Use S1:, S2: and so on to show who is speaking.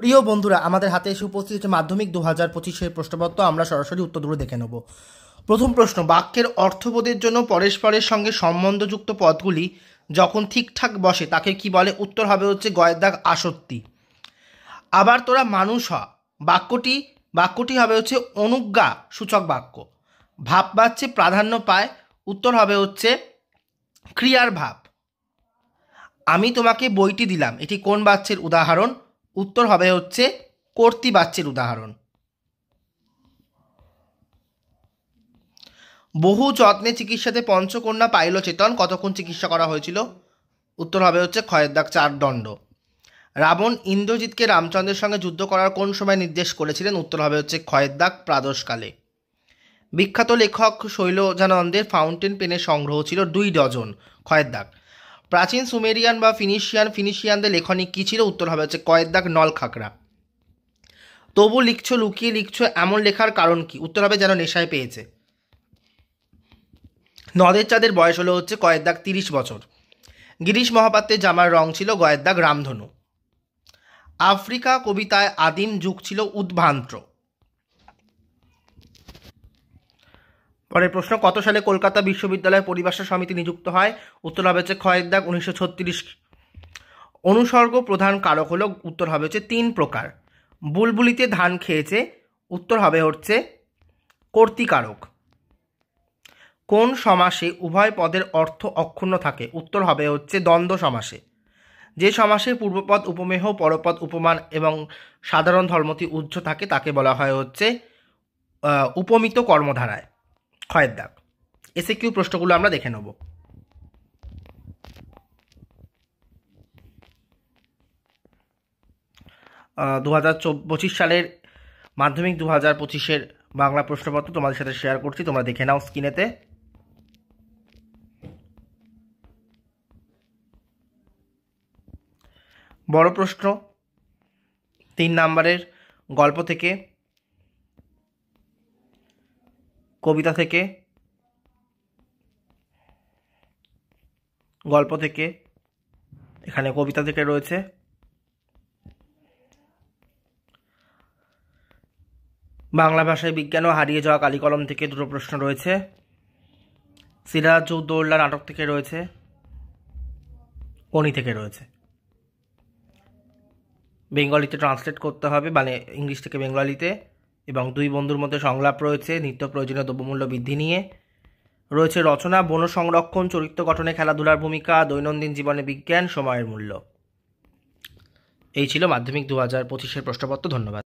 S1: প্রিয় বন্ধুরা, আমাদের হাতে এসে উপস্থিত হচ্ছে মাধ্যমিক 2025-এর প্রশ্নপত্র। আমরা সরাসরি উত্তরগুলো দেখে নেব। প্রথম প্রশ্ন, বাক্যের অর্থবোধের জন্য পরস্পরের সঙ্গে সম্বন্ধযুক্ত পদগুলি যখন ঠিকঠাক বসে তাকে কি বলে? উত্তর হবে হচ্ছে গয়ের দাগ আসত্তি। আবার তোরা মানুষ হ, বাক্যটি হবে হচ্ছে অনুজ্ঞা সূচক বাক্য। ভাব বাচ্চে প্রাধান্য পায়, উত্তর হবে হচ্ছে ক্রিয়ার ভাব। আমি তোমাকে বইটি দিলাম, এটি কোন বাচ্যের উদাহরণ? উত্তর হবে হচ্ছে কর্তৃ বাচ্যের উদাহরণ। বহু যত্নে চিকিৎসাতে পঞ্চকন্যা পাইল চেতন, কতক্ষণ চিকিৎসা করা হয়েছিল? উত্তর হবে হচ্ছে ক্ষয়ের দাগ 4 দণ্ড। রাবণ ইন্দ্রজিৎকে রামচন্দ্রের সঙ্গে যুদ্ধ করার কোন সময় নির্দেশ করেছিলেন? উত্তর হবে হচ্ছে ক্ষয়ের দাগ প্রাদোষকালে। বিখ্যাত লেখক শৈলজানন্দের ফাউন্টেন পেনের সংগ্রহ ছিল 2 ডজন, ক্ষয়ের দাগ। প্রাচীন সুমেরিয়ান বা ফিনিশিয়ানদের লেখনী কী ছিল? উত্তর হবে হচ্ছে কয়ের দাগ নল খাকরা। তবু লিখছো, লুকিয়ে লিখছো, এমন লেখার কারণ কি? উত্তর হবে যেন নেশায় পেয়েছে। নদের চাঁদের বয়স হলো হচ্ছে কয়ের দাগ 30 বছর। গিরিশ মহাপাত্রের জামার রং ছিল গয়ের দাগ রামধনু। আফ্রিকা কবিতায় আদিম যুগ ছিল উদ্ভ্রান্ত। পরের প্রশ্ন, কত সালে কলকাতা বিশ্ববিদ্যালয় পরিভাষা সমিতি নিযুক্ত হয়? উত্তর হবে হচ্ছে ক্ষয়ের দাগ 1936। অনুসর্গ প্রধান কারক হলো, উত্তর হবে হচ্ছে 3 প্রকার। বুলবুলিতে ধান খেয়েছে, উত্তর হবে হচ্ছে কর্তৃকারক। কোন সমাসে উভয় পদের অর্থ অক্ষুণ্ণ থাকে? উত্তর হবে হচ্ছে দ্বন্দ্ব সমাসে। যে সমাসে পূর্বপদ উপমেয়, পরপদ উপমান এবং সাধারণ ধর্মটি উজ্জ থাকে তাকে বলা হয় হচ্ছে উপমিত কর্মধারায়। ক্ষয়ের দাগ। এসএকিউ প্রশ্নগুলো আমরা দেখে নেব। দু হাজার 25 সালের মাধ্যমিক 2025-এর বাংলা প্রশ্নপত্র তোমাদের সাথে শেয়ার করছি, তোমরা দেখে নাও স্ক্রিনেতে। বড় প্রশ্ন 3 নম্বরের গল্প থেকে, কবিতা থেকে, গল্প থেকে, এখানে কবিতা থেকে রয়েছে। বাংলা ভাষায় বিজ্ঞান ও হারিয়ে যাওয়া কালিকলম থেকে 2টো প্রশ্ন রয়েছে। সিরাজউদ্দৌলা নাটক থেকে রয়েছে, কোনি থেকে রয়েছে। বেঙ্গলিতে ট্রান্সলেট করতে হবে, মানে ইংলিশ থেকে বেঙ্গলিতে। এবং 2 বন্ধুর মধ্যে সংলাপ রয়েছে নিত্য প্রয়োজনীয় দ্রব্যমূল্য বৃদ্ধি নিয়ে। রয়েছে রচনা, বন সংরক্ষণ, চরিত্র গঠনে খেলাধুলার ভূমিকা, দৈনন্দিন জীবনে বিজ্ঞান, সময়ের মূল্য। এই ছিল মাধ্যমিক 2025-এর প্রশ্নপত্র। ধন্যবাদ।